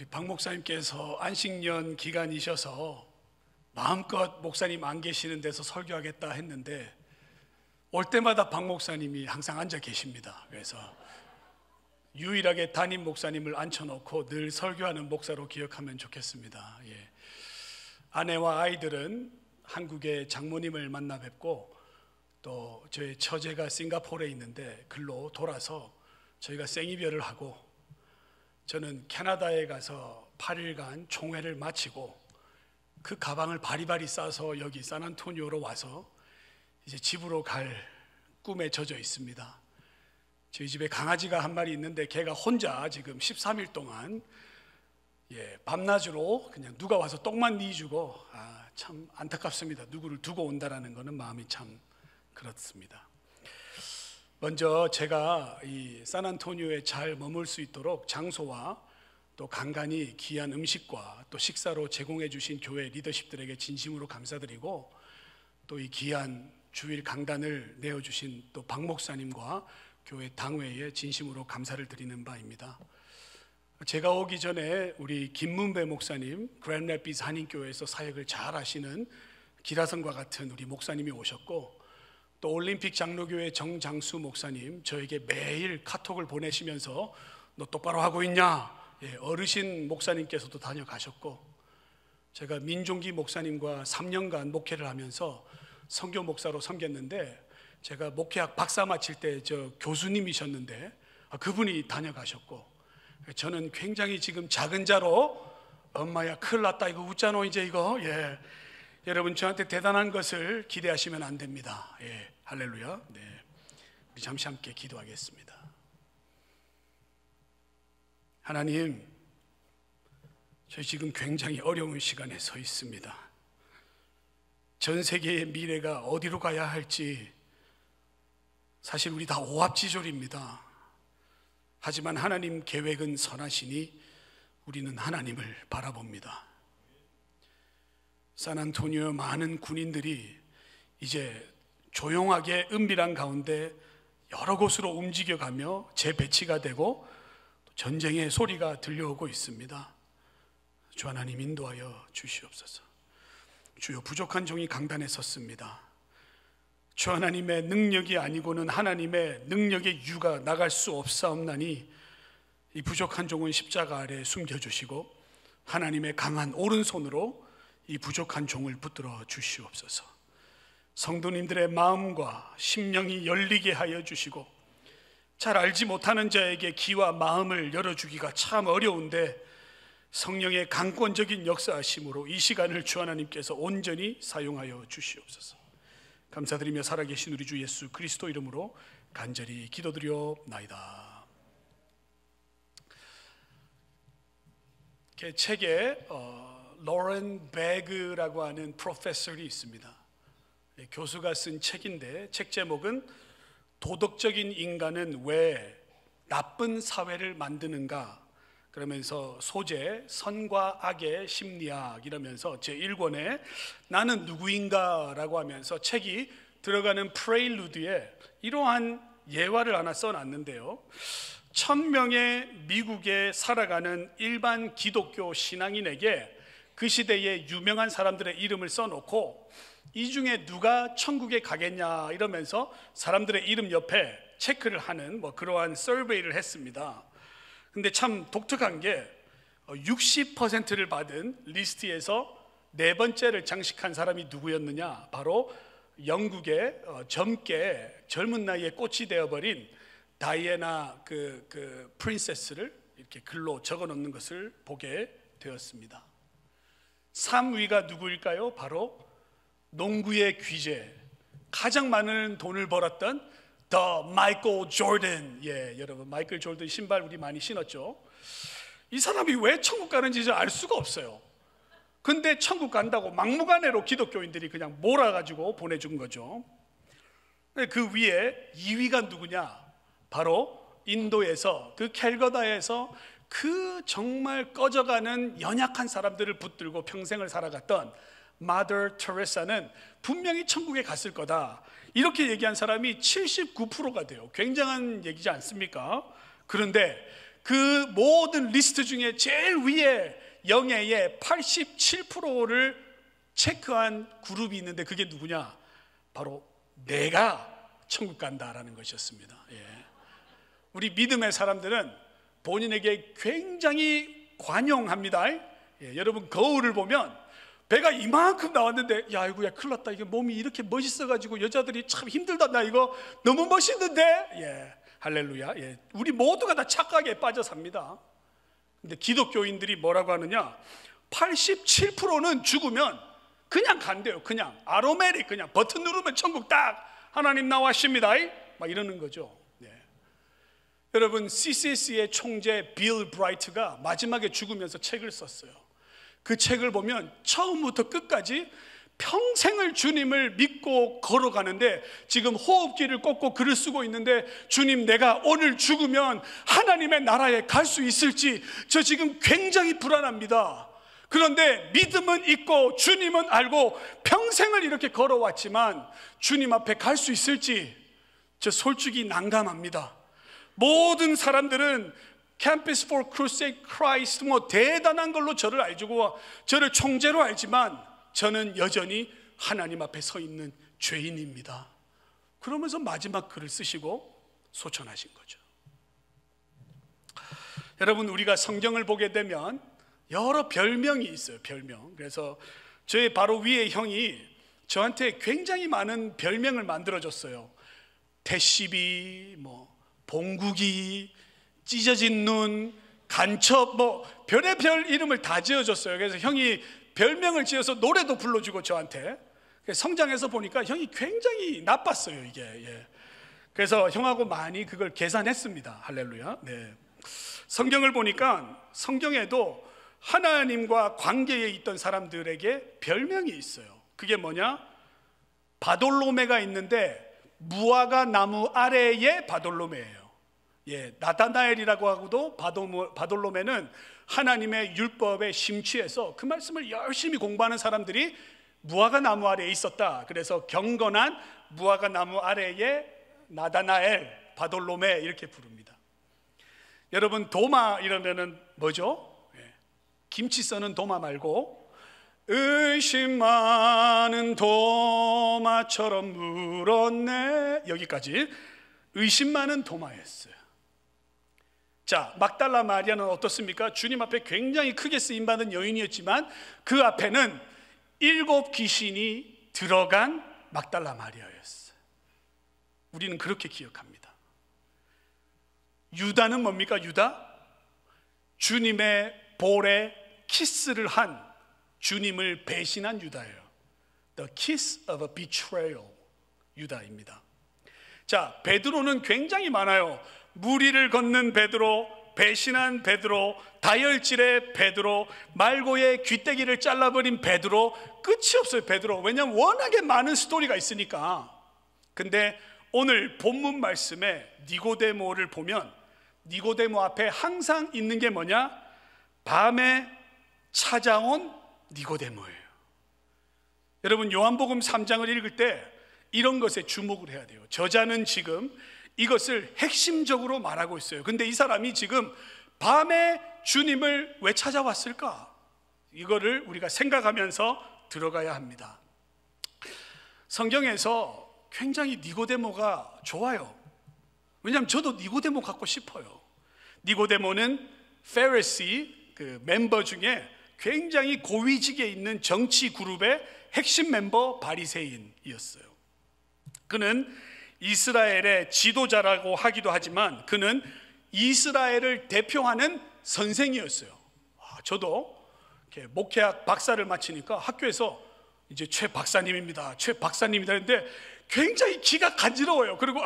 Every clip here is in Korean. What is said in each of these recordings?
우리 박 목사님께서 안식년 기간이셔서 마음껏 목사님 안 계시는 데서 설교하겠다 했는데 올 때마다 박 목사님이 항상 앉아 계십니다. 그래서 유일하게 담임 목사님을 앉혀놓고 늘 설교하는 목사로 기억하면 좋겠습니다. 아내와 아이들은 한국의 장모님을 만나 뵙고 또 저희 처제가 싱가포르에 있는데 글로 돌아서 저희가 생이별을 하고 저는 캐나다에 가서 8일간 총회를 마치고 그 가방을 바리바리 싸서 여기 샌안토니오로 와서 이제 집으로 갈 꿈에 젖어 있습니다. 저희 집에 강아지가 한 마리 있는데 걔가 혼자 지금 13일 동안 밤낮으로 그냥 누가 와서 똥만 니주고 참 안타깝습니다. 누구를 두고 온다라는 것은 마음이 참 그렇습니다. 먼저 제가 이 샌안토니오에 잘 머물 수 있도록 장소와 또 간간히 귀한 음식과 또 식사로 제공해 주신 교회 리더십들에게 진심으로 감사드리고 또 이 귀한 주일 강단을 내어주신 또 박 목사님과 교회 당회에 진심으로 감사를 드리는 바입니다. 제가 오기 전에 우리 김문배 목사님 그랜드래피드 한인교회에서 사역을 잘 하시는 기라성과 같은 우리 목사님이 오셨고 또 올림픽 장로교회 정장수 목사님 저에게 매일 카톡을 보내시면서 너 똑바로 하고 있냐? 어르신 목사님께서도 다녀가셨고 제가 민종기 목사님과 3년간 목회를 하면서 선교 목사로 섬겼는데 제가 목회학 박사 마칠 때 저 교수님이셨는데 그분이 다녀가셨고 저는 굉장히 지금 작은 자로 엄마야 큰일 났다 이거 웃잖아 이제 이거 여러분 저한테 대단한 것을 기대하시면 안 됩니다. 할렐루야. 우리 잠시 함께 기도하겠습니다. 하나님, 저희 지금 굉장히 어려운 시간에 서 있습니다. 전 세계의 미래가 어디로 가야 할지 사실 우리 다 오합지졸입니다. 하지만 하나님 계획은 선하시니 우리는 하나님을 바라봅니다. 샌안토니오 많은 군인들이 이제 조용하게 은밀한 가운데 여러 곳으로 움직여가며 재배치가 되고 전쟁의 소리가 들려오고 있습니다. 주 하나님 인도하여 주시옵소서. 주여 부족한 종이 강단에 섰습니다. 주 하나님의 능력이 아니고는 하나님의 능력의 유가 나갈 수 없사옵나니 이 부족한 종은 십자가 아래 숨겨주시고 하나님의 강한 오른손으로 이 부족한 종을 붙들어 주시옵소서. 성도님들의 마음과 심령이 열리게 하여 주시고 잘 알지 못하는 자에게 귀와 마음을 열어주기가 참 어려운데 성령의 강권적인 역사하심으로 이 시간을 주 하나님께서 온전히 사용하여 주시옵소서. 감사드리며 살아계신 우리 주 예수 그리스도 이름으로 간절히 기도드려옵나이다. 책에 로렌 베그라고 하는 프로페서가 있습니다. 교수가 쓴 책인데 책 제목은 도덕적인 인간은 왜 나쁜 사회를 만드는가 그러면서 소재 선과 악의 심리학 이러면서 제1권에 나는 누구인가 라고 하면서 책이 들어가는 프레일루드에 이러한 예화를 하나 써놨는데요. 1000명의 미국에 살아가는 일반 기독교 신앙인에게 그 시대의 유명한 사람들의 이름을 써놓고 이 중에 누가 천국에 가겠냐 이러면서 사람들의 이름 옆에 체크를 하는 그러한 서베이를 했습니다. 근데 참 독특한 게 60%를 받은 리스트에서 네 번째를 장식한 사람이 누구였느냐, 바로 영국의 젊은 나이에 꽃이 되어버린 다이애나 그 프린세스를 이렇게 글로 적어 놓는 것을 보게 되었습니다. 3위가 누구일까요? 바로 농구의 귀재, 가장 많은 돈을 벌었던 더 마이클 조던. 여러분 마이클 조던 신발 우리 많이 신었죠. 이 사람이 왜 천국 가는지 알 수가 없어요. 근데 천국 간다고 막무가내로 기독교인들이 그냥 몰아가지고 보내준 거죠. 그 위에 2위가 누구냐? 바로 인도에서 그 캘거다에서 그 정말 꺼져가는 연약한 사람들을 붙들고 평생을 살아갔던 마더 테레사는 분명히 천국에 갔을 거다 이렇게 얘기한 사람이 79%가 돼요. 굉장한 얘기지 않습니까? 그런데 그 모든 리스트 중에 제일 위에 영예의 87%를 체크한 그룹이 있는데 그게 누구냐? 바로 내가 천국 간다라는 것이었습니다. 우리 믿음의 사람들은 본인에게 굉장히 관용합니다. 여러분 거울을 보면 배가 이만큼 나왔는데 야 이거 큰일 났다, 이게 몸이 이렇게 멋있어가지고 여자들이 참 힘들다, 나 이거 너무 멋있는데. 할렐루야. 우리 모두가 다 착각에 빠져 삽니다. 근데 기독교인들이 뭐라고 하느냐, 87%는 죽으면 그냥 간대요. 그냥 아로메릭, 그냥 버튼 누르면 천국 딱 하나님 나와십니다 막 이러는 거죠. 여러분 CCS의 총재 빌 브라이트가 마지막에 죽으면서 책을 썼어요. 그 책을 보면 처음부터 끝까지 평생을 주님을 믿고 걸어가는데 지금 호흡기를 꽂고 글을 쓰고 있는데, 주님 내가 오늘 죽으면 하나님의 나라에 갈 수 있을지 저 지금 굉장히 불안합니다. 그런데 믿음은 있고 주님은 알고 평생을 이렇게 걸어왔지만 주님 앞에 갈 수 있을지 저 솔직히 난감합니다. 모든 사람들은 Campus for Crusade Christ 뭐 대단한 걸로 저를 알고 저를 총재로 알지만 저는 여전히 하나님 앞에 서 있는 죄인입니다. 그러면서 마지막 글을 쓰시고 소천하신 거죠. 여러분 우리가 성경을 보게 되면 여러 별명이 있어요. 별명. 그래서 저의 바로 위에 형이 저한테 굉장히 많은 별명을 만들어줬어요. 태시비, 뭐 봉국이, 찢어진 눈, 간첩, 뭐 별의별 이름을 다 지어줬어요. 그래서 형이 별명을 지어서 노래도 불러주고 저한테. 성장해서 보니까 형이 굉장히 나빴어요 이게. 그래서 형하고 많이 그걸 계산했습니다. 할렐루야. 성경을 보니까 성경에도 하나님과 관계에 있던 사람들에게 별명이 있어요. 그게 뭐냐? 바돌로메가 있는데 무화과 나무 아래의 바돌로메예요. 나다나엘이라고 하고도 바돌로메는 하나님의 율법에 심취해서 그 말씀을 열심히 공부하는 사람들이 무화과 나무 아래에 있었다. 그래서 경건한 무화과 나무 아래에 나다나엘, 바돌로메 이렇게 부릅니다. 여러분 도마 이러면은 뭐죠? 김치 써는 도마 말고 의심 많은 도마처럼 물었네, 여기까지 의심 많은 도마였어요. 자, 막달라 마리아는 어떻습니까? 주님 앞에 굉장히 크게 쓰임받은 여인이었지만 그 앞에는 7 귀신이 들어간 막달라 마리아였어요. 우리는 그렇게 기억합니다. 유다는 뭡니까? 유다? 주님의 볼에 키스를 한, 주님을 배신한 유다예요. The kiss of a betrayal, 유다입니다. 자, 베드로는 굉장히 많아요. 무리를 걷는 베드로, 배신한 베드로, 다혈질의 베드로, 말고의 귀때기를 잘라버린 베드로, 끝이 없어요 베드로. 왜냐하면 워낙에 많은 스토리가 있으니까. 근데 오늘 본문 말씀에 니고데모를 보면 니고데모 앞에 항상 있는 게 뭐냐? 밤에 찾아온 니고데모예요. 여러분 요한복음 3장을 읽을 때 이런 것에 주목을 해야 돼요. 저자는 지금 이것을 핵심적으로 말하고 있어요. 근데 이 사람이 지금 밤에 주님을 왜 찾아왔을까? 이거를 우리가 생각하면서 들어가야 합니다. 성경에서 굉장히 니고데모가 좋아요. 왜냐하면 저도 니고데모 갖고 싶어요. 니고데모는 페리시 그 멤버 중에 굉장히 고위직에 있는 정치 그룹의 핵심 멤버 바리새인이었어요. 그는 이스라엘의 지도자라고 하기도 하지만 그는 이스라엘을 대표하는 선생이었어요. 저도 이렇게 목회학 박사를 마치니까 학교에서 이제 최 박사님입니다, 최 박사님이다 했는데 굉장히 귀가 간지러워요. 그리고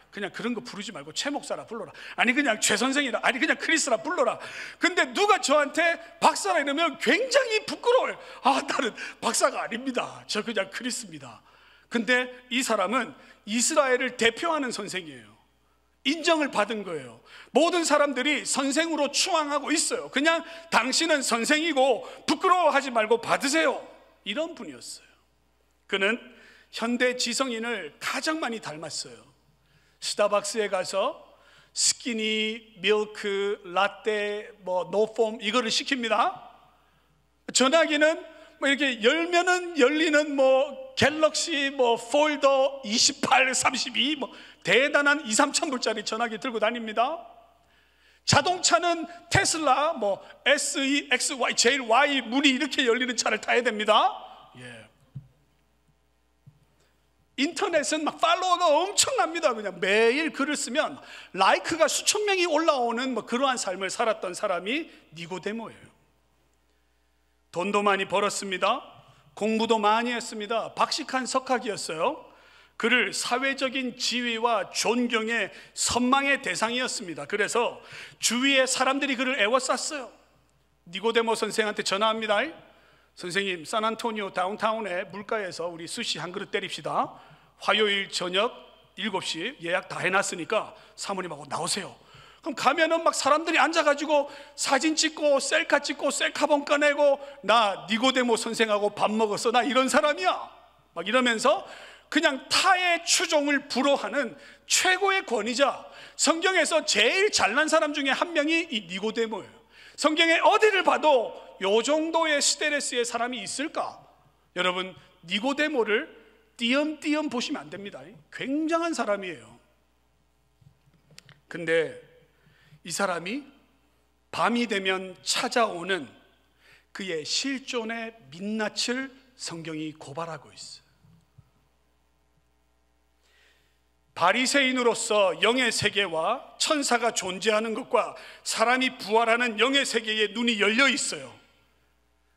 그냥 그런 거 부르지 말고 최 목사라 불러라, 아니 그냥 최 선생이라, 아니 그냥 크리스라 불러라. 근데 누가 저한테 박사라 이러면 굉장히 부끄러워요. 나는 박사가 아닙니다, 저 그냥 크리스입니다. 근데 이 사람은 이스라엘을 대표하는 선생이에요. 인정을 받은 거예요. 모든 사람들이 선생으로 추앙하고 있어요. 그냥 당신은 선생이고 부끄러워하지 말고 받으세요, 이런 분이었어요. 그는 현대 지성인을 가장 많이 닮았어요. 스타벅스에 가서 스키니, 밀크, 라떼, 뭐 노폼 이거를 시킵니다. 전화기는 뭐 이렇게 열면은 열리는 뭐 갤럭시 뭐 폴더 28, 32 뭐 대단한 2, 3천 불짜리 전화기 들고 다닙니다. 자동차는 테슬라 뭐 SE, XY, 제일 Y 문이 이렇게 열리는 차를 타야 됩니다. 예. 인터넷은 막 팔로워가 엄청납니다. 그냥 매일 글을 쓰면 라이크가 수천 명이 올라오는 뭐 그러한 삶을 살았던 사람이 니고데모예요. 돈도 많이 벌었습니다. 공부도 많이 했습니다. 박식한 석학이었어요. 그를 사회적인 지위와 존경의 선망의 대상이었습니다. 그래서 주위의 사람들이 그를 애워쌌어요. 니고데모 선생한테 전화합니다. 선생님, 샌안토니오 다운타운의 물가에서 우리 스시 한 그릇 때립시다. 화요일 저녁 7시 예약 다 해놨으니까 사모님하고 나오세요. 그럼 가면은 막 사람들이 앉아가지고 사진 찍고 셀카 찍고 셀카봉 꺼내고 나 니고데모 선생하고 밥 먹었어, 나 이런 사람이야 막 이러면서 그냥 타의 추종을 불허하는 최고의 권위자, 성경에서 제일 잘난 사람 중에 한 명이 이 니고데모예요. 성경에 어디를 봐도 요 정도의 스테레스의 사람이 있을까? 여러분, 니고데모를 띄엄띄엄 보시면 안 됩니다. 굉장한 사람이에요. 근데 이 사람이 밤이 되면 찾아오는 그의 실존의 민낯을 성경이 고발하고 있어요. 바리새인으로서 영의 세계와 천사가 존재하는 것과 사람이 부활하는 영의 세계에 눈이 열려 있어요.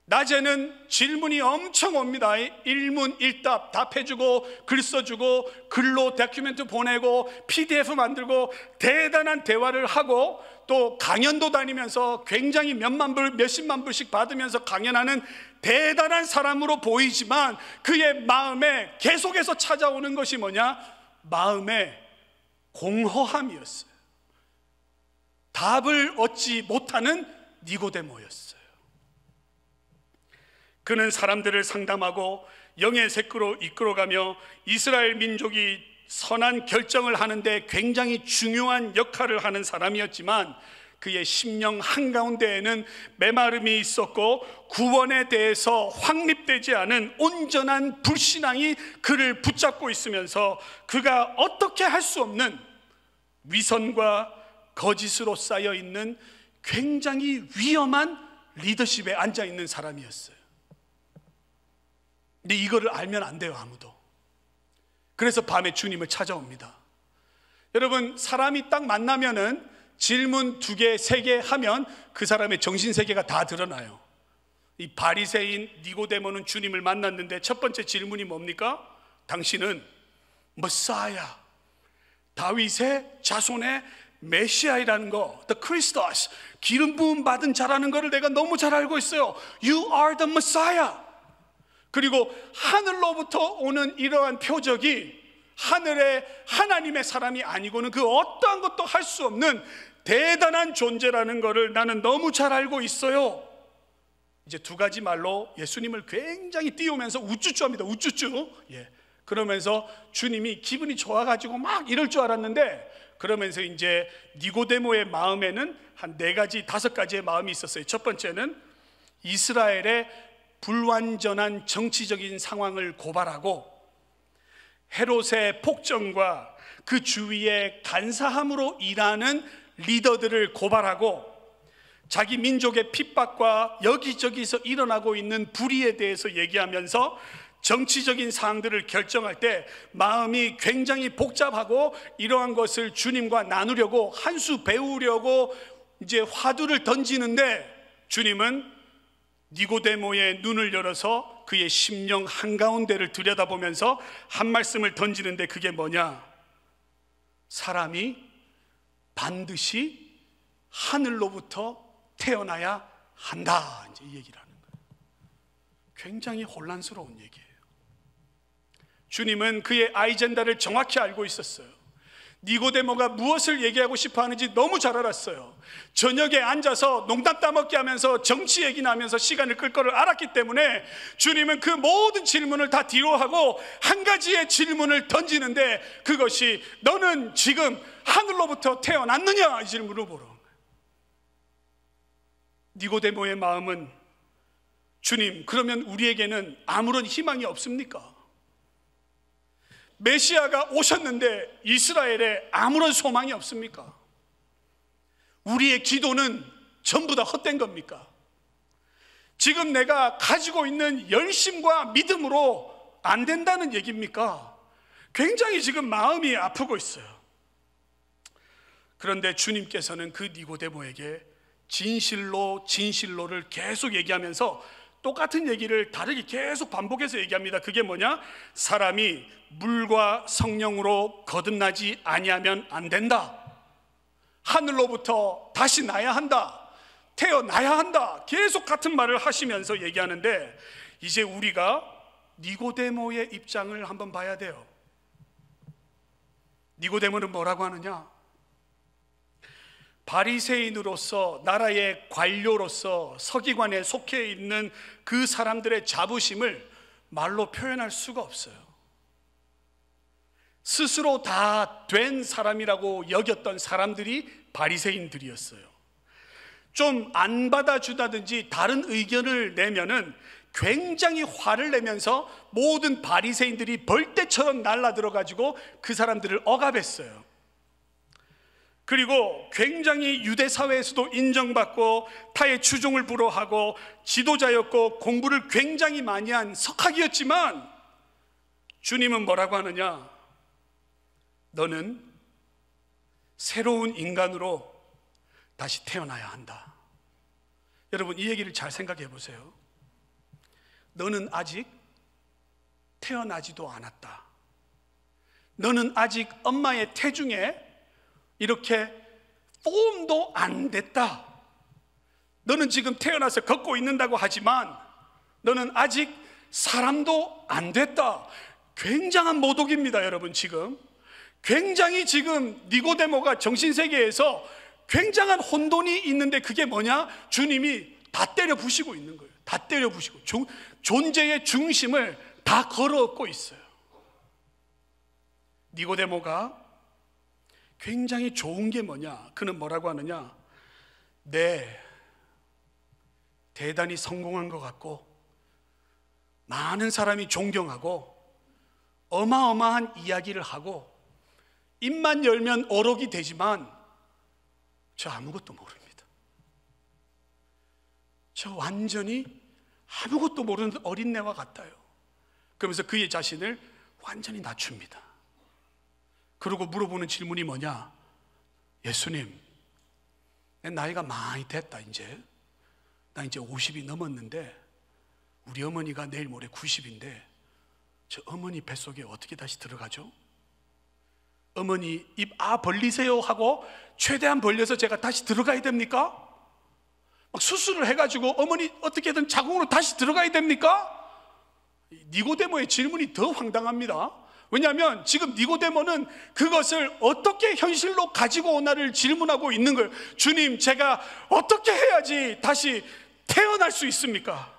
낮에는 질문이 엄청 옵니다. 일문일답 답해주고 글 써주고 글로 다큐멘트 보내고 PDF 만들고 대단한 대화를 하고 또 강연도 다니면서 굉장히 몇만 불 몇십만 불씩 받으면서 강연하는 대단한 사람으로 보이지만 그의 마음에 계속해서 찾아오는 것이 뭐냐? 마음의 공허함이었어요. 답을 얻지 못하는 니고데모였어요. 그는 사람들을 상담하고 영의 세계로 이끌어가며 이스라엘 민족이 선한 결정을 하는데 굉장히 중요한 역할을 하는 사람이었지만 그의 심령 한가운데에는 메마름이 있었고 구원에 대해서 확립되지 않은 온전한 불신앙이 그를 붙잡고 있으면서 그가 어떻게 할 수 없는 위선과 거짓으로 쌓여 있는 굉장히 위험한 리더십에 앉아 있는 사람이었어요. 근데 이거를 알면 안 돼요, 아무도. 그래서 밤에 주님을 찾아옵니다. 여러분, 사람이 딱 만나면은 질문 2개, 3개 하면 그 사람의 정신세계가 다 드러나요. 이 바리새인 니고데모는 주님을 만났는데 첫 번째 질문이 뭡니까? 당신은 머사야, 다윗의 자손의 메시아이라는 거, the Christos, 기름 부음 받은 자라는 거를 내가 너무 잘 알고 있어요. You are the Messiah. 그리고 하늘로부터 오는 이러한 표적이 하늘의 하나님의 사람이 아니고는 그 어떠한 것도 할 수 없는 대단한 존재라는 것을 나는 너무 잘 알고 있어요. 이제 2가지 말로 예수님을 굉장히 띄우면서 우쭈쭈합니다. 우쭈쭈. 예. 그러면서 주님이 기분이 좋아가지고 막 이럴 줄 알았는데 그러면서 이제 니고데모의 마음에는 한 4가지, 5가지의 마음이 있었어요. 첫 번째는 이스라엘의 불완전한 정치적인 상황을 고발하고 헤롯의 폭정과 그 주위의 간사함으로 일하는 리더들을 고발하고 자기 민족의 핍박과 여기저기서 일어나고 있는 불의에 대해서 얘기하면서 정치적인 사항들을 결정할 때 마음이 굉장히 복잡하고 이러한 것을 주님과 나누려고 한 수 배우려고 이제 화두를 던지는데 주님은 니고데모의 눈을 열어서 그의 심령 한가운데를 들여다보면서 한 말씀을 던지는데 그게 뭐냐? 사람이 반드시 하늘로부터 태어나야 한다, 이제 이 얘기를 하는 거예요. 굉장히 혼란스러운 얘기예요. 주님은 그의 아젠다를 정확히 알고 있었어요. 니고데모가 무엇을 얘기하고 싶어 하는지 너무 잘 알았어요. 저녁에 앉아서 농담 따먹기 하면서 정치 얘기나 하면서 시간을 끌 거를 알았기 때문에 주님은 그 모든 질문을 다 뒤로 하고 한 가지의 질문을 던지는데, 그것이 너는 지금 하늘로부터 태어났느냐, 이 질문을 물어. 니고데모의 마음은, 주님, 그러면 우리에게는 아무런 희망이 없습니까? 메시아가 오셨는데 이스라엘에 아무런 소망이 없습니까? 우리의 기도는 전부 다 헛된 겁니까? 지금 내가 가지고 있는 열심과 믿음으로 안 된다는 얘기입니까? 굉장히 지금 마음이 아프고 있어요. 그런데 주님께서는 그 니고데모에게 진실로를 계속 얘기하면서 똑같은 얘기를 다르게 계속 반복해서 얘기합니다. 그게 뭐냐? 사람이 물과 성령으로 거듭나지 아니하면 안 된다. 하늘로부터 다시 나야 한다. 태어나야 한다. 계속 같은 말을 하시면서 얘기하는데, 이제 우리가 니고데모의 입장을 한번 봐야 돼요. 니고데모는 뭐라고 하느냐? 바리새인으로서, 나라의 관료로서 서기관에 속해 있는 그 사람들의 자부심을 말로 표현할 수가 없어요. 스스로 다 된 사람이라고 여겼던 사람들이 바리새인들이었어요. 좀 안 받아주다든지 다른 의견을 내면은 굉장히 화를 내면서 모든 바리새인들이 벌떼처럼 날라들어가지고 그 사람들을 억압했어요. 그리고 굉장히 유대 사회에서도 인정받고 타의 추종을 불허하고 지도자였고 공부를 굉장히 많이 한 석학이었지만, 주님은 뭐라고 하느냐? 너는 새로운 인간으로 다시 태어나야 한다. 여러분, 이 얘기를 잘 생각해 보세요. 너는 아직 태어나지도 않았다. 너는 아직 엄마의 태중에 이렇게 폼도 안 됐다. 너는 지금 태어나서 걷고 있는다고 하지만 너는 아직 사람도 안 됐다. 굉장한 모독입니다, 여러분. 굉장히 지금 니고데모가 정신세계에서 굉장한 혼돈이 있는데, 그게 뭐냐? 주님이 다 때려 부시고 있는 거예요. 다 때려 부시고 존재의 중심을 다 걸어엎고 있어요. 니고데모가 굉장히 좋은 게 뭐냐? 그는 뭐라고 하느냐? 네, 대단히 성공한 것 같고 많은 사람이 존경하고 어마어마한 이야기를 하고 입만 열면 어록이 되지만 저 아무것도 모릅니다. 저 완전히 아무것도 모르는 어린애와 같아요. 그러면서 그의 자신을 완전히 낮춥니다. 그리고 물어보는 질문이 뭐냐? 예수님, 내 나이가 많이 됐다. 나 이제 50이 넘었는데 우리 어머니가 내일 모레 90인데 저 어머니 뱃속에 어떻게 다시 들어가죠? 어머니 입 벌리세요 하고 최대한 벌려서 제가 다시 들어가야 됩니까? 막 수술을 해가지고 어머니 어떻게든 자궁으로 다시 들어가야 됩니까? 니고데모의 질문이 더 황당합니다. 왜냐하면 지금 니고데모는 그것을 어떻게 현실로 가지고 오나를 질문하고 있는 거예요. 주님, 제가 어떻게 해야지 다시 태어날 수 있습니까?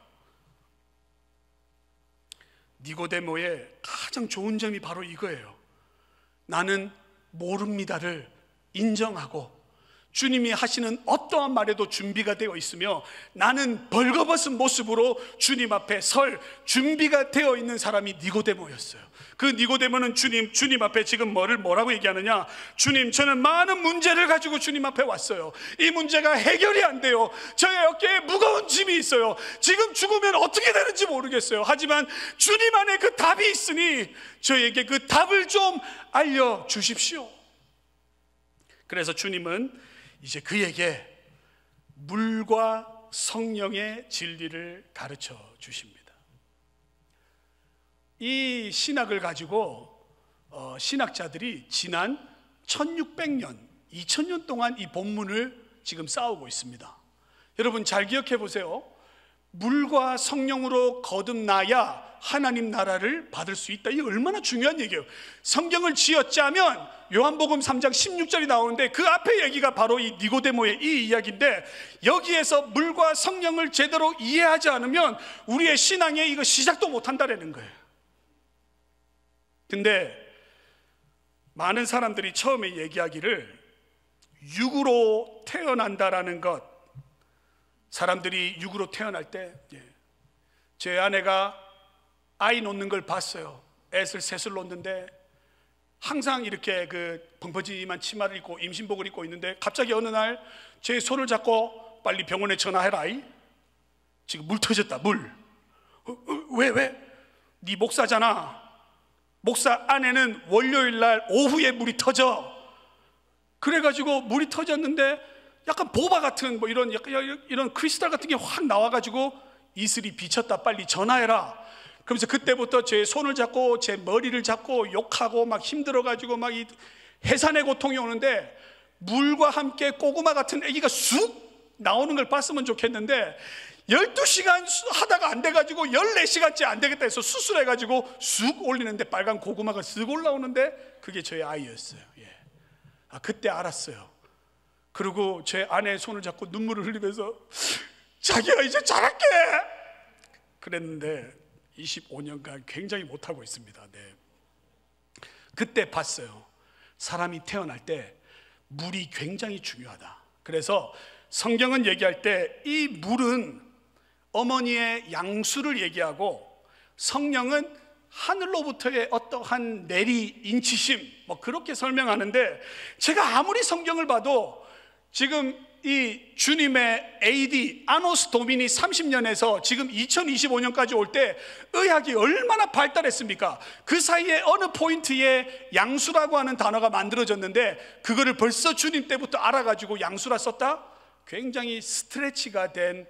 니고데모의 가장 좋은 점이 바로 이거예요. 나는 모릅니다를 인정하고 주님이 하시는 어떠한 말에도 준비가 되어 있으며 나는 벌거벗은 모습으로 주님 앞에 설 준비가 되어 있는 사람이 니고데모였어요. 그 니고데모는 주님 앞에 지금 뭐라고 얘기하느냐? 주님, 저는 많은 문제를 가지고 주님 앞에 왔어요. 이 문제가 해결이 안 돼요. 저의 어깨에 무거운 짐이 있어요. 지금 죽으면 어떻게 되는지 모르겠어요. 하지만 주님 안에 그 답이 있으니 저에게 그 답을 좀 알려주십시오. 그래서 주님은 이제 그에게 물과 성령의 진리를 가르쳐 주십니다. 이 신학을 가지고 신학자들이 지난 1600년, 2000년 동안 이 본문을 지금 싸우고 있습니다. 여러분 잘 기억해 보세요. 물과 성령으로 거듭나야 하나님 나라를 받을 수 있다. 이게 얼마나 중요한 얘기예요. 성경을 쥐어짜면 요한복음 3장 16절이 나오는데 그 앞에 얘기가 바로 이 니고데모의 이 이야기인데, 여기에서 물과 성령을 제대로 이해하지 않으면 우리의 신앙에 이거 시작도 못한다라는 거예요. 근데 많은 사람들이 처음에 얘기하기를 육으로 태어난다라는 것, 사람들이 육으로 태어날 때 제 아내가 아이 놓는 걸 봤어요. 셋을 놓는데 항상 이렇게 그 벙퍼짐한 치마를 입고 임신복을 입고 있는데 갑자기 어느 날 제 손을 잡고 빨리 병원에 전화해라. 지금 물 터졌다. 물. 왜? 네 목사잖아. 목사 아내는 월요일 날 오후에 물이 터져. 그래가지고 물이 터졌는데 약간 보바 같은 뭐 이런 크리스탈 같은 게 확 나와가지고 이슬이 비쳤다. 빨리 전화해라. 그러면서 그때부터 제 손을 잡고 제 머리를 잡고 욕하고 막 힘들어가지고 막 이 해산의 고통이 오는데, 물과 함께 고구마 같은 아기가 쑥 나오는 걸 봤으면 좋겠는데 12시간 하다가 안 돼가지고 14시간째 안 되겠다 해서 수술해가지고 쑥 올리는데 빨간 고구마가 쓱 올라오는데 그게 저희 아이였어요. 그때 알았어요. 그리고 제 아내의 손을 잡고 눈물을 흘리면서 자기야 이제 잘할게 그랬는데 25년간 굉장히 못하고 있습니다. 그때 봤어요. 사람이 태어날 때 물이 굉장히 중요하다. 그래서 성경은 얘기할 때 이 물은 어머니의 양수를 얘기하고, 성령은 하늘로부터의 어떠한 인치심 뭐 그렇게 설명하는데, 제가 아무리 성경을 봐도 지금 이 주님의 AD 아노스 도미니 30년에서 지금 2025년까지 올 때 의학이 얼마나 발달했습니까? 그 사이에 어느 포인트에 양수라고 하는 단어가 만들어졌는데 그거를 벌써 주님 때부터 알아가지고 양수라 썼다? 굉장히 스트레치가 된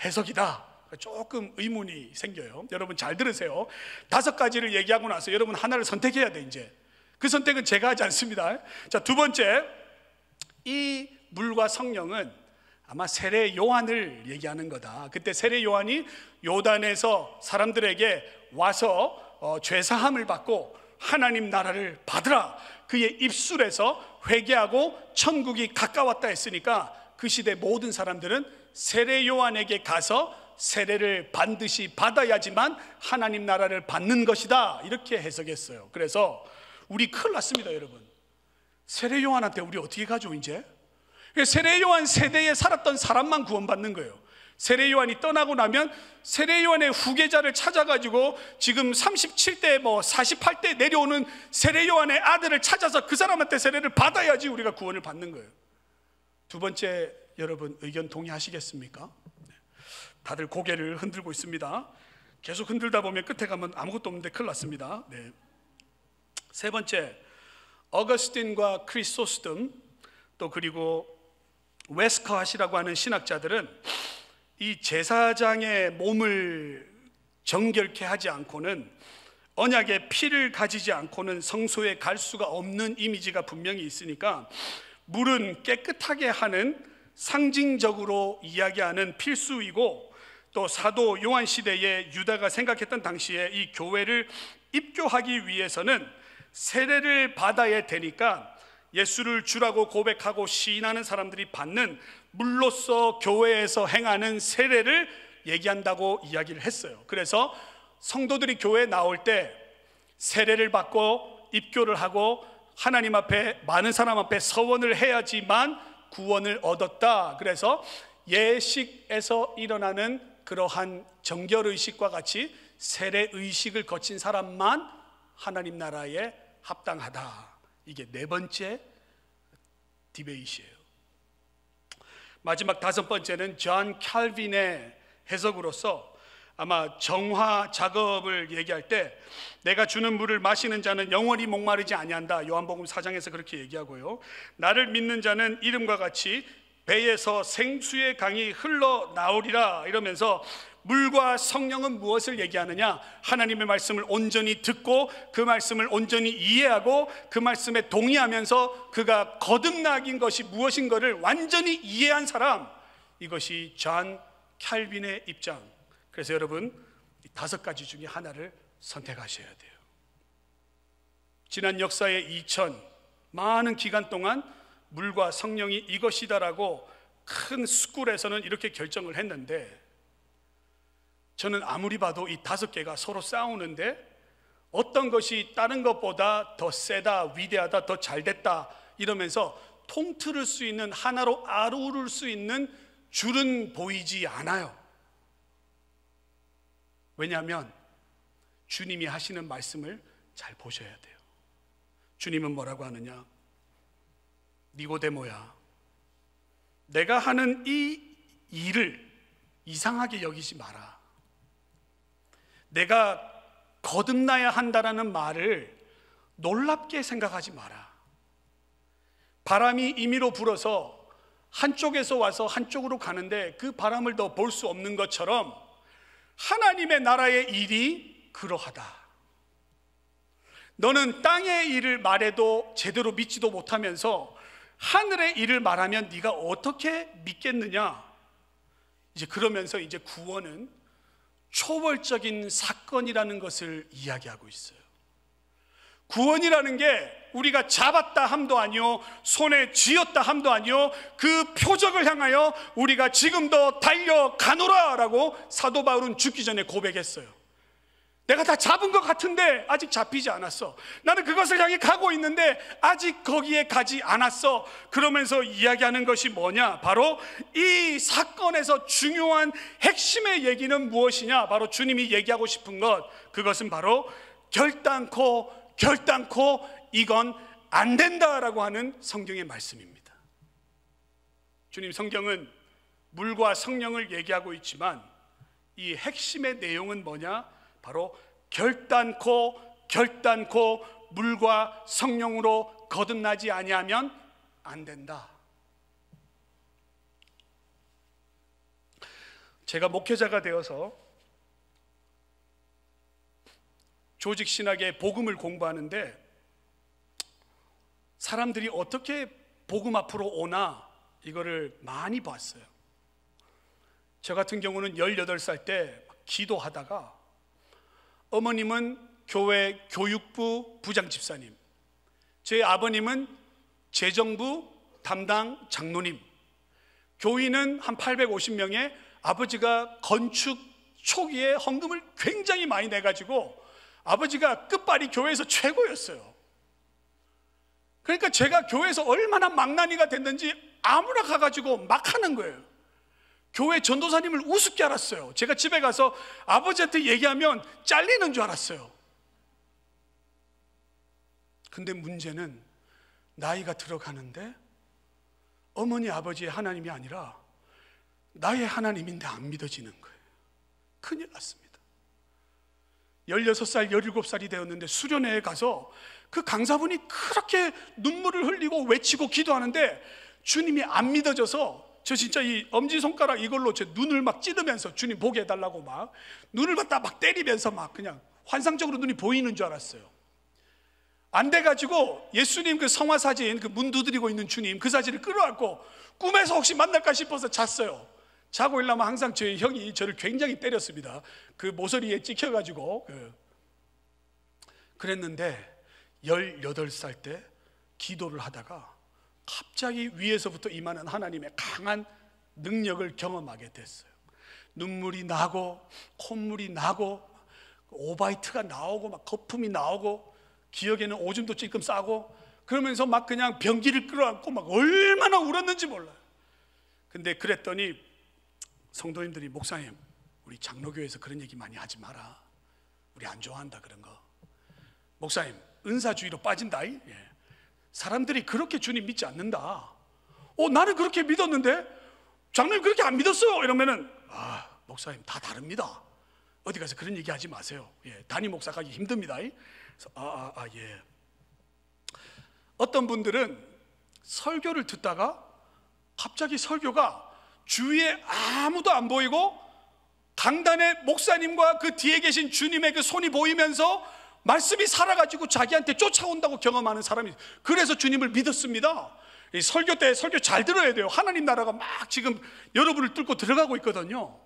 해석이다. 조금 의문이 생겨요. 여러분 잘 들으세요. 5가지를 얘기하고 나서 여러분 하나를 선택해야 돼. 이제 그 선택은 제가 하지 않습니다. 자, 두 번째, 이 물과 성령은 아마 세례 요한을 얘기하는 거다. 그때 세례 요한이 요단에서 사람들에게 와서 죄사함을 받고 하나님 나라를 받으라, 그의 입술에서 회개하고 천국이 가까웠다 했으니까 그 시대 모든 사람들은 세례 요한에게 가서 세례를 반드시 받아야지만 하나님 나라를 받는 것이다, 이렇게 해석했어요. 그래서 우리 큰일 났습니다. 여러분, 세례 요한한테 우리 어떻게 가죠? 이제 세례 요한 세대에 살았던 사람만 구원받는 거예요. 세례 요한이 떠나고 나면 세례 요한의 후계자를 찾아가지고 지금 37대 48대 내려오는 세례 요한의 아들을 찾아서 그 사람한테 세례를 받아야지 우리가 구원을 받는 거예요. 두 번째, 여러분 의견 동의하시겠습니까? 다들 고개를 흔들고 있습니다. 계속 흔들다 보면 끝에 가면 아무것도 없는데 큰일 났습니다. 세 번째, 어거스틴과 크리소스톰 또 그리고 웨스커핫이라고 하는 신학자들은 이 제사장의 몸을 정결케 하지 않고는, 언약의 피를 가지지 않고는 성소에 갈 수가 없는 이미지가 분명히 있으니까 물은 깨끗하게 하는 상징적으로 이야기하는 필수이고, 또 사도 요한 시대에 유다가 생각했던 당시에 이 교회를 입교하기 위해서는 세례를 받아야 되니까 예수를 주라고 고백하고 시인하는 사람들이 받는 물로서 교회에서 행하는 세례를 얘기한다고 이야기를 했어요. 그래서 성도들이 교회에 나올 때 세례를 받고 입교를 하고 하나님 앞에, 많은 사람 앞에 서원을 해야지만 구원을 얻었다. 그래서 예식에서 일어나는 그러한 정결의식과 같이 세례의식을 거친 사람만 하나님 나라에 합당하다. 이게 네 번째 디베이트예요. 마지막 다섯 번째는 존 칼빈의 해석으로서 아마 정화 작업을 얘기할 때 내가 주는 물을 마시는 자는 영원히 목마르지 아니한다. 요한복음 4장에서 그렇게 얘기하고요. 나를 믿는 자는 이름과 같이 배에서 생수의 강이 흘러나오리라 이러면서, 물과 성령은 무엇을 얘기하느냐? 하나님의 말씀을 온전히 듣고 그 말씀을 온전히 이해하고 그 말씀에 동의하면서 그가 거듭나긴 것이 무엇인가를 완전히 이해한 사람, 이것이 존 캘빈의 입장. 그래서 여러분, 이 5가지 중에 하나를 선택하셔야 돼요. 지난 역사의 많은 기간 동안 물과 성령이 이것이다라고 큰 스쿨에서는 이렇게 결정을 했는데, 저는 아무리 봐도 이 5개가 서로 싸우는데 어떤 것이 다른 것보다 더 세다, 위대하다, 더 잘됐다 이러면서 통틀을 수 있는, 하나로 아우를 수 있는 줄은 보이지 않아요. 왜냐하면 주님이 하시는 말씀을 잘 보셔야 돼요. 주님은 뭐라고 하느냐? 니고데모야, 내가 하는 이 일을 이상하게 여기지 마라. 내가 거듭나야 한다라는 말을 놀랍게 생각하지 마라. 바람이 임의로 불어서 한쪽에서 와서 한쪽으로 가는데 그 바람을 더 볼 수 없는 것처럼 하나님의 나라의 일이 그러하다. 너는 땅의 일을 말해도 제대로 믿지도 못하면서 하늘의 일을 말하면 네가 어떻게 믿겠느냐? 이제 그러면서 이제 구원은 초월적인 사건이라는 것을 이야기하고 있어요. 구원이라는 게 우리가 잡았다 함도 아니요, 손에 쥐었다 함도 아니요, 그 표적을 향하여 우리가 지금도 달려가노라 라고 사도 바울은 죽기 전에 고백했어요. 내가 다 잡은 것 같은데 아직 잡히지 않았어. 나는 그것을 향해 가고 있는데 아직 거기에 가지 않았어. 그러면서 이야기하는 것이 뭐냐? 바로 이 사건에서 중요한 핵심의 얘기는 무엇이냐? 바로 주님이 얘기하고 싶은 것, 그것은 바로 결단코 이건 안 된다라고 하는 성경의 말씀입니다. 주님 성경은 물과 성령을 얘기하고 있지만 이 핵심의 내용은 뭐냐? 바로 결단코 물과 성령으로 거듭나지 아니하면 안 된다. 제가 목회자가 되어서 조직 신학의 복음을 공부하는데 사람들이 어떻게 복음 앞으로 오나 이거를 많이 봤어요. 저 같은 경우는 18살 때 기도하다가 어머님은 교회 교육부 부장집사님, 제 아버님은 재정부 담당 장로님, 교인은 한 850명에 아버지가 건축 초기에 헌금을 굉장히 많이 내가지고 아버지가 끝발이 교회에서 최고였어요. 그러니까 제가 교회에서 얼마나 망나니가 됐는지 아무나 가가지고 막 하는 거예요. 교회 전도사님을 우습게 알았어요. 제가 집에 가서 아버지한테 얘기하면 잘리는 줄 알았어요. 근데 문제는 나이가 들어가는데 어머니 아버지의 하나님이 아니라 나의 하나님인데 안 믿어지는 거예요. 큰일 났습니다. 16살, 17살이 되었는데 수련회에 가서 그 강사분이 그렇게 눈물을 흘리고 외치고 기도하는데 주님이 안 믿어져서 저 진짜 이 엄지손가락 이걸로 제 눈을 막 찌르면서 주님 보게 해달라고 막 눈을 갖다 막 때리면서 막 그냥 환상적으로 눈이 보이는 줄 알았어요. 안 돼가지고 예수님 그 성화 사진, 그 문 두드리고 있는 주님 그 사진을 끌어안고 꿈에서 혹시 만날까 싶어서 잤어요. 자고 일어나면 항상 저희 형이 저를 굉장히 때렸습니다. 그 모서리에 찍혀가지고. 그랬는데 18살 때 기도를 하다가 갑자기 위에서부터 임하는 하나님의 강한 능력을 경험하게 됐어요. 눈물이 나고 콧물이 나고 오바이트가 나오고 막 거품이 나오고 기억에는 오줌도 찔끔 싸고 그러면서 막 그냥 변기를 끌어안고 막 얼마나 울었는지 몰라요. 근데 그랬더니 성도님들이 목사님 우리 장로교회에서 그런 얘기 많이 하지 마라. 우리 안 좋아한다 그런 거. 목사님 은사주의로 빠진다. 예. 사람들이 그렇게 주님 믿지 않는다. 나는 그렇게 믿었는데 장로님 그렇게 안 믿었어요. 이러면은 목사님 다 다릅니다. 어디 가서 그런 얘기 하지 마세요. 예, 담임 목사 가기 힘듭니다. 그래서 예. 어떤 분들은 설교를 듣다가 갑자기 설교가 주위에 아무도 안 보이고 강단에 목사님과 그 뒤에 계신 주님의 그 손이 보이면서 말씀이 살아가지고 자기한테 쫓아온다고 경험하는 사람이, 그래서 주님을 믿었습니다. 이 설교 때 설교 잘 들어야 돼요. 하나님 나라가 막 지금 여러분을 뚫고 들어가고 있거든요.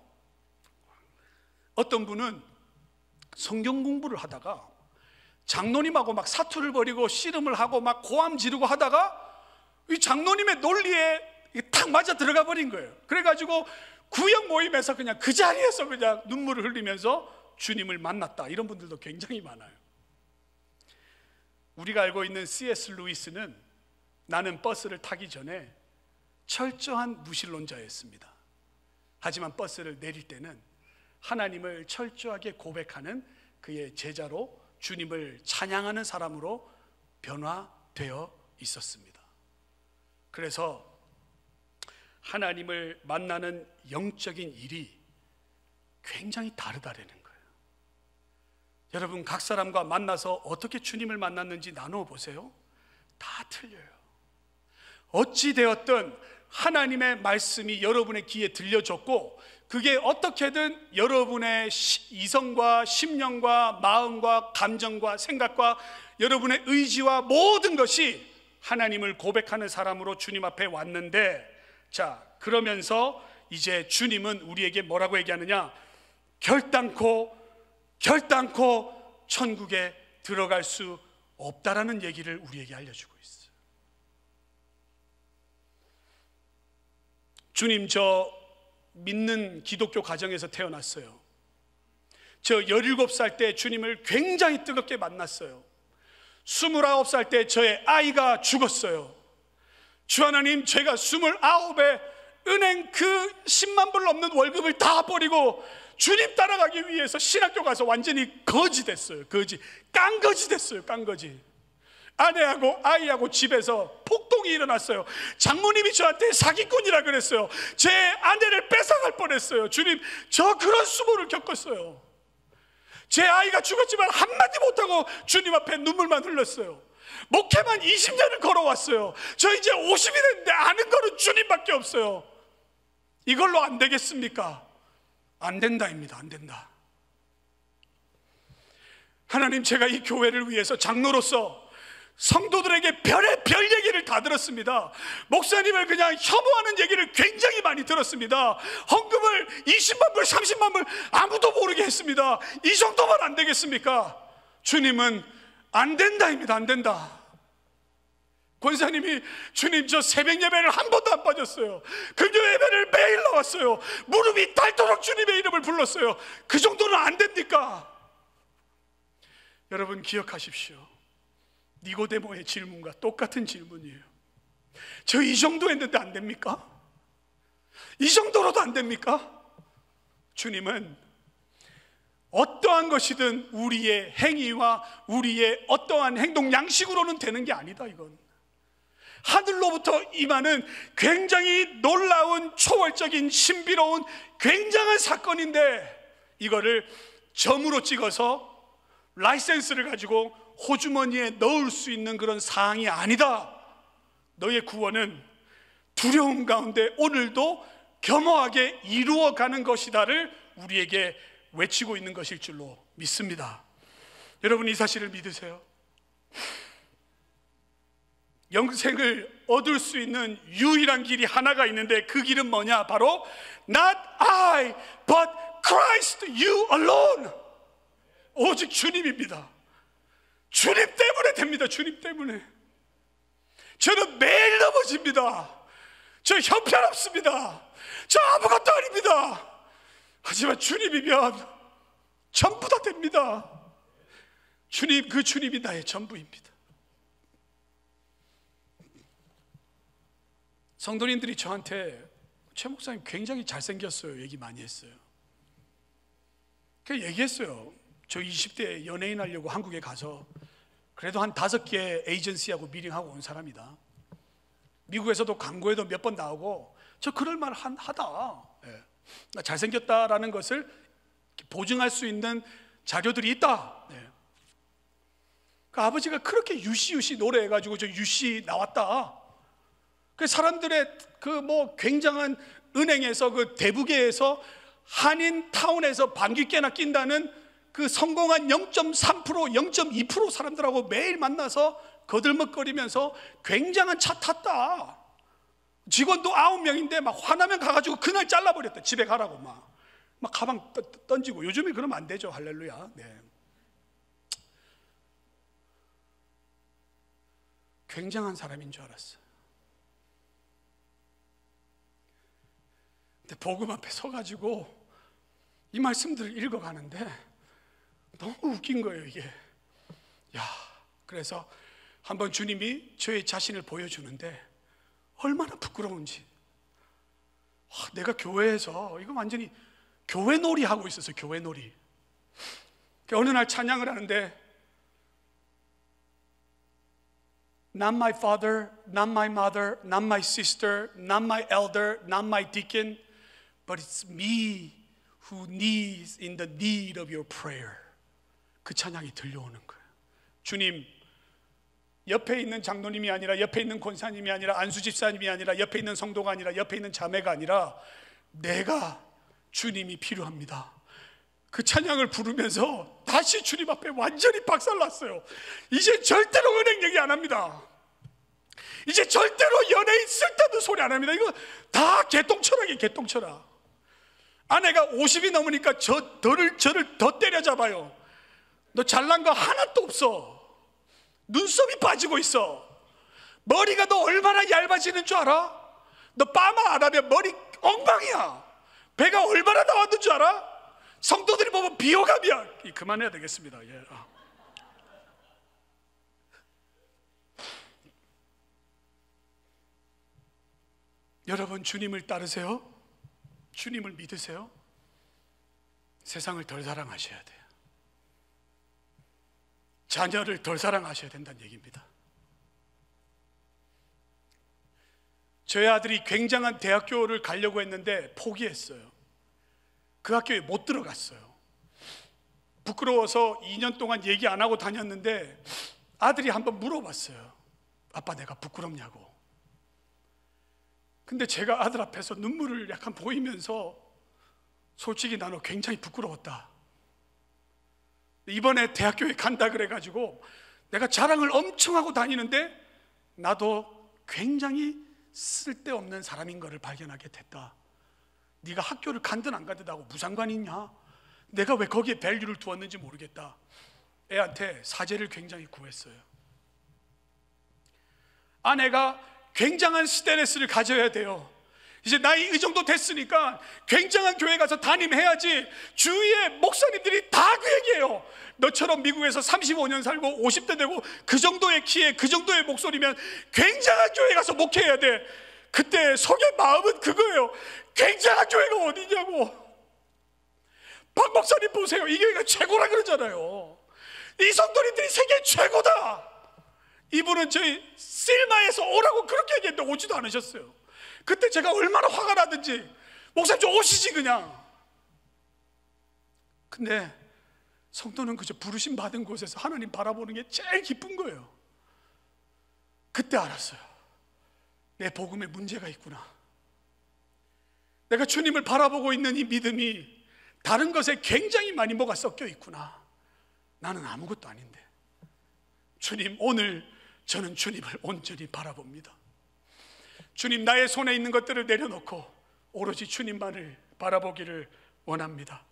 어떤 분은 성경 공부를 하다가 장로님하고 막 사투를 벌이고 씨름을 하고 막 고함 지르고 하다가 이 장로님의 논리에 탁 맞아 들어가 버린 거예요. 그래가지고 구역 모임에서 그냥 그 자리에서 그냥 눈물을 흘리면서 주님을 만났다. 이런 분들도 굉장히 많아요. 우리가 알고 있는 C.S. 루이스는 나는 버스를 타기 전에 철저한 무신론자였습니다. 하지만 버스를 내릴 때는 하나님을 철저하게 고백하는 그의 제자로 주님을 찬양하는 사람으로 변화되어 있었습니다. 그래서 하나님을 만나는 영적인 일이 굉장히 다르다라는 거예요. 여러분, 각 사람과 만나서 어떻게 주님을 만났는지 나누어 보세요. 다 틀려요. 어찌되었든 하나님의 말씀이 여러분의 귀에 들려졌고, 그게 어떻게든 여러분의 이성과 심령과 마음과 감정과 생각과 여러분의 의지와 모든 것이 하나님을 고백하는 사람으로 주님 앞에 왔는데, 자, 그러면서 이제 주님은 우리에게 뭐라고 얘기하느냐? 결단코 천국에 들어갈 수 없다라는 얘기를 우리에게 알려주고 있어요. 주님, 저 믿는 기독교 가정에서 태어났어요. 저 17살 때 주님을 굉장히 뜨겁게 만났어요. 29살 때 저의 아이가 죽었어요. 주 하나님, 제가 29에 은행 그 10만 불 넘는 월급을 다 버리고 주님 따라가기 위해서 신학교 가서 완전히 거지 됐어요. 깡거지 됐어요. 깡거지. 아내하고 아이하고 집에서 폭동이 일어났어요. 장모님이 저한테 사기꾼이라 그랬어요. 제 아내를 뺏어갈 뻔했어요. 주님, 저 그런 수모를 겪었어요. 제 아이가 죽었지만 한마디 못하고 주님 앞에 눈물만 흘렸어요. 목회만 20년을 걸어왔어요. 저 이제 50이 됐는데 아는 거는 주님밖에 없어요. 이걸로 안 되겠습니까? 안 된다입니다. 안 된다. 하나님, 제가 이 교회를 위해서 장로로서 성도들에게 별 얘기를 다 들었습니다. 목사님을 그냥 혐오하는 얘기를 굉장히 많이 들었습니다. 헌금을 20만 불 30만 불 아무도 모르게 했습니다. 이 정도만 안 되겠습니까? 주님은 안 된다입니다. 안 된다. 권사님이 주님, 저 새벽 예배를 한 번도 안 빠졌어요. 금요 예배를 매일 나왔어요. 무릎이 닳도록 주님의 이름을 불렀어요. 그 정도는 안 됩니까? 여러분, 기억하십시오. 니고데모의 질문과 똑같은 질문이에요. 저 이 정도 했는데 안 됩니까? 이 정도로도 안 됩니까? 주님은 어떠한 것이든 우리의 행위와 우리의 어떠한 행동 양식으로는 되는 게 아니다. 이건 하늘로부터 임하는 굉장히 놀라운 초월적인 신비로운 굉장한 사건인데, 이거를 점으로 찍어서 라이센스를 가지고 호주머니에 넣을 수 있는 그런 사항이 아니다. 너의 구원은 두려움 가운데 오늘도 겸허하게 이루어가는 것이다를 우리에게 외치고 있는 것일 줄로 믿습니다. 여러분, 이 사실을 믿으세요. 영생을 얻을 수 있는 유일한 길이 하나가 있는데, 그 길은 뭐냐? 바로 Not I, but Christ, you alone. 오직 주님입니다. 주님 때문에 됩니다. 주님 때문에. 저는 매일 넘어집니다. 저 형편없습니다. 저 아무것도 아닙니다. 하지만 주님이면 전부 다 됩니다. 주님, 그 주님이 나의 전부입니다. 성도님들이 저한테 최 목사님 굉장히 잘생겼어요 얘기 많이 했어요. 그래서 얘기했어요. 저 20대 연예인 하려고 한국에 가서 그래도 한 5개 에이전시하고 미팅하고 온 사람이다. 미국에서도 광고에도 몇 번 나오고 저 그럴만 하다. 예. 나 잘생겼다라는 것을 보증할 수 있는 자료들이 있다. 예. 그 아버지가 그렇게 유시 노래해가지고 저 유시 나왔다. 그 사람들의 그 뭐 굉장한 은행에서 그 대부계에서 한인타운에서 방귀깨나 낀다는 그 성공한 0.3%, 0.2% 사람들하고 매일 만나서 거들먹거리면서 굉장한 차 탔다. 직원도 9명인데 막 화나면 가가지고 그날 잘라버렸다. 집에 가라고 막. 막 가방 던지고. 요즘에 그러면 안 되죠. 할렐루야. 네. 굉장한 사람인 줄 알았어요. 근데 복음 앞에 서가지고 이 말씀들을 읽어가는데 너무 웃긴 거예요, 이게. 야, 그래서 한번 주님이 저의 자신을 보여주는데 얼마나 부끄러운지. 내가 교회에서 이거 완전히 교회 놀이 하고 있었어요. 교회 놀이. 어느 날 찬양을 하는데 Not my father, not my mother, not my sister, not my elder, not my deacon, but it's me who needs in the need of your prayer. 그 찬양이 들려오는 거예요. 주님, 옆에 있는 장로님이 아니라, 옆에 있는 권사님이 아니라, 안수 집사님이 아니라, 옆에 있는 성도가 아니라, 옆에 있는 자매가 아니라 내가 주님이 필요합니다. 그 찬양을 부르면서 다시 주님 앞에 완전히 박살났어요. 이제 절대로 은행 얘기 안 합니다. 이제 절대로 연예인 쓸데없는 소리 안 합니다. 이거 다 개똥철학이에요. 개똥철학. 아내가 50이 넘으니까 저를 더 때려잡아요. 너 잘난 거 하나도 없어. 눈썹이 빠지고 있어. 머리가 너 얼마나 얇아지는 줄 알아? 너 파마 안 하면 머리 엉망이야. 배가 얼마나 나왔는 줄 알아? 성도들이 보면 비호감이야. 그만해야 되겠습니다. 예. 여러분, 주님을 따르세요. 주님을 믿으세요. 세상을 덜 사랑하셔야 돼요. 자녀를 덜 사랑하셔야 된다는 얘기입니다. 저희 아들이 굉장한 대학교를 가려고 했는데 포기했어요. 그 학교에 못 들어갔어요. 부끄러워서 2년 동안 얘기 안 하고 다녔는데 아들이 한번 물어봤어요. 아빠, 내가 부끄럽냐고. 근데 제가 아들 앞에서 눈물을 약간 보이면서 솔직히 나는 굉장히 부끄러웠다. 이번에 대학교에 간다 그래가지고 내가 자랑을 엄청 하고 다니는데 나도 굉장히 쓸데없는 사람인 것을 발견하게 됐다. 네가 학교를 간든 안 간든 하고 무상관이 있냐? 내가 왜 거기에 밸류를 두었는지 모르겠다. 애한테 사죄를 굉장히 구했어요. 아내가 굉장한 스테레스를 가져야 돼요. 이제 나이 이 정도 됐으니까 굉장한 교회 가서 담임해야지. 주위의 목사님들이 다 그 얘기해요. 너처럼 미국에서 35년 살고 50대 되고 그 정도의 키에 그 정도의 목소리면 굉장한 교회 가서 목회해야 돼. 그때 속의 마음은 그거예요. 굉장한 교회가 어디냐고. 박 목사님 보세요. 이 교회가 최고라 그러잖아요. 이 성도님들이 세계 최고다. 이분은 저희 실마에서 오라고 그렇게 얘기했는데 오지도 않으셨어요. 그때 제가 얼마나 화가 나든지 목사님 좀 오시지 그냥. 근데 성도는 그저 부르심 받은 곳에서 하나님 바라보는 게 제일 기쁜 거예요. 그때 알았어요. 내 복음에 문제가 있구나. 내가 주님을 바라보고 있는 이 믿음이 다른 것에 굉장히 많이 뭐가 섞여 있구나. 나는 아무것도 아닌데. 주님, 오늘 저는 주님을 온전히 바라봅니다. 주님, 나의 손에 있는 것들을 내려놓고 오로지 주님만을 바라보기를 원합니다.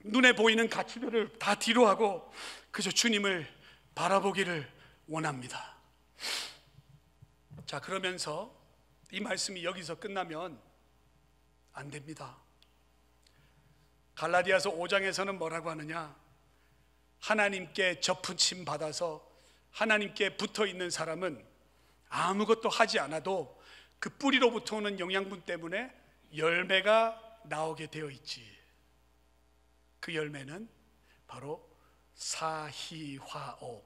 눈에 보이는 가치들을 다 뒤로 하고 그저 주님을 바라보기를 원합니다. 자, 그러면서 이 말씀이 여기서 끝나면 안 됩니다. 갈라디아서 5장에서는 뭐라고 하느냐? 하나님께 접붙임 받아서 하나님께 붙어 있는 사람은 아무것도 하지 않아도 그 뿌리로부터 오는 영양분 때문에 열매가 나오게 되어 있지. 그 열매는 바로 사희화오,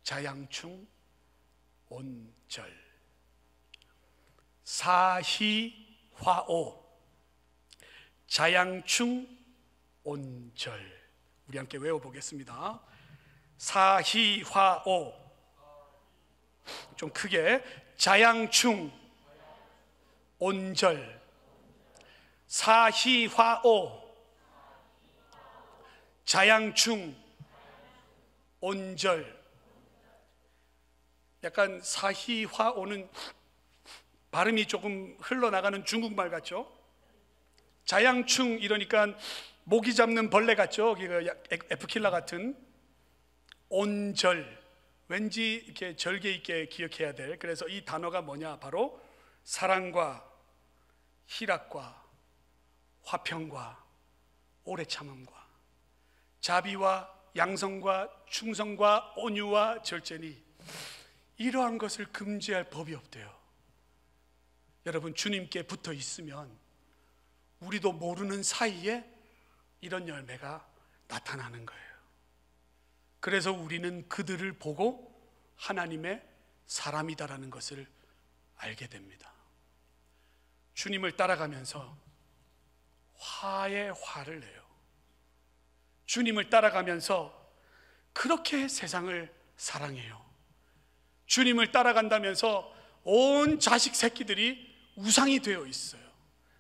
자양충 온절. 사희화오, 자양충 온절. 우리 함께 외워보겠습니다. 사희화오, 좀 크게. 자양충 온절. 사희화오, 자양충 온절. 약간 사희화오는 발음이 조금 흘러나가는 중국말 같죠? 자양충 이러니까 모기 잡는 벌레 같죠? 에프킬라 같은. 온절, 왠지 이렇게 절개 있게 기억해야 될. 그래서 이 단어가 뭐냐? 바로 사랑과 희락과 화평과 오래 참음과 자비와 양성과 충성과 온유와 절제니 이러한 것을 금지할 법이 없대요. 여러분, 주님께 붙어 있으면 우리도 모르는 사이에 이런 열매가 나타나는 거예요. 그래서 우리는 그들을 보고 하나님의 사람이다라는 것을 알게 됩니다. 주님을 따라가면서 화에 화를 내요. 주님을 따라가면서 그렇게 세상을 사랑해요. 주님을 따라간다면서 온 자식 새끼들이 우상이 되어 있어요.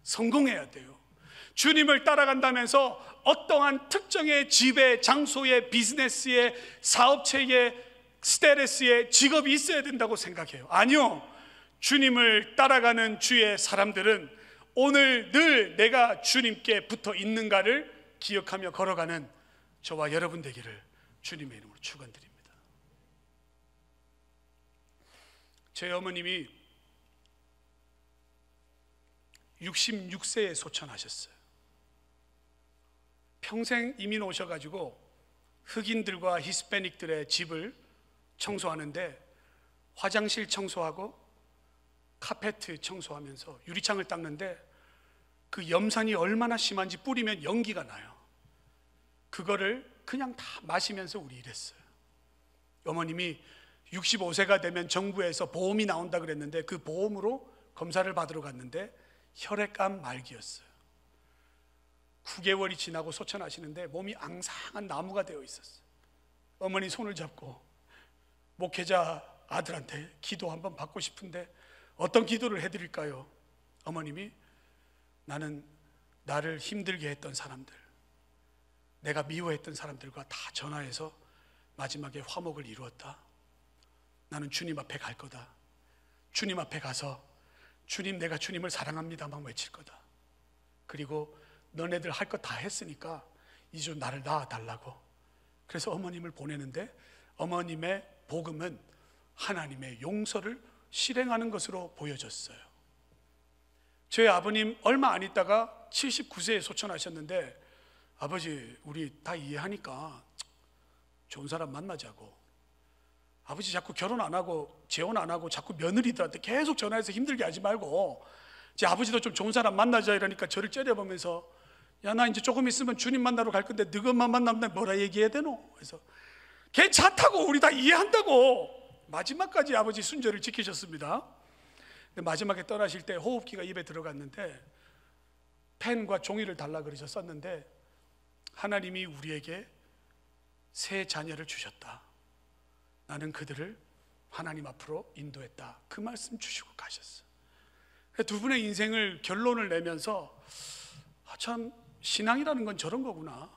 성공해야 돼요. 주님을 따라간다면서 어떠한 특정의 집에, 장소에, 비즈니스에, 사업체에, 스테레스에 직업이 있어야 된다고 생각해요. 아니요. 주님을 따라가는 주의 사람들은 오늘 늘 내가 주님께 붙어 있는가를 기억하며 걸어가는 저와 여러분 되기를 주님의 이름으로 축원드립니다. 제 어머님이 66세에 소천하셨어요. 평생 이민 오셔가지고 흑인들과 히스패닉들의 집을 청소하는데 화장실 청소하고 카페트 청소하면서 유리창을 닦는데 그 염산이 얼마나 심한지 뿌리면 연기가 나요. 그거를 그냥 다 마시면서 우리 일했어요. 어머님이 65세가 되면 정부에서 보험이 나온다 그랬는데 그 보험으로 검사를 받으러 갔는데 혈액암 말기였어요. 9개월이 지나고 소천하시는데 몸이 앙상한 나무가 되어 있었어요. 어머니 손을 잡고 목회자 아들한테 기도 한번 받고 싶은데 어떤 기도를 해드릴까요? 어머님이 나는 나를 힘들게 했던 사람들, 내가 미워했던 사람들과 다 전화해서 마지막에 화목을 이루었다. 나는 주님 앞에 갈 거다. 주님 앞에 가서 주님, 내가 주님을 사랑합니다만 외칠 거다. 그리고 너네들 할 거 다 했으니까 이제 좀 나를 낳아달라고. 그래서 어머님을 보내는데 어머님의 복음은 하나님의 용서를 실행하는 것으로 보여졌어요. 저희 아버님 얼마 안 있다가 79세에 소천하셨는데 아버지, 우리 다 이해하니까 좋은 사람 만나자고. 아버지 자꾸 결혼 안 하고 재혼 안 하고 자꾸 며느리들한테 계속 전화해서 힘들게 하지 말고 제 아버지도 좀 좋은 사람 만나자 이러니까 저를 째려보면서 야, 나 이제 조금 있으면 주님 만나러 갈 건데 너것만 만나면 뭐라 얘기해야 되노? 그래서 괜찮다고, 우리 다 이해한다고. 마지막까지 아버지 순절을 지키셨습니다. 근데 마지막에 떠나실 때 호흡기가 입에 들어갔는데 펜과 종이를 달라 그러셔 썼는데 하나님이 우리에게 새 자녀를 주셨다. 나는 그들을 하나님 앞으로 인도했다. 그 말씀 주시고 가셨어요. 두 분의 인생을 결론을 내면서 참 신앙이라는 건 저런 거구나.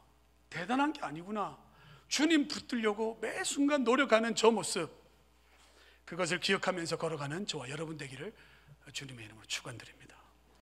대단한 게 아니구나. 주님 붙들려고 매 순간 노력하는 저 모습, 그것을 기억하면서 걸어가는 저와 여러분 되기를 주님의 이름으로 축원드립니다.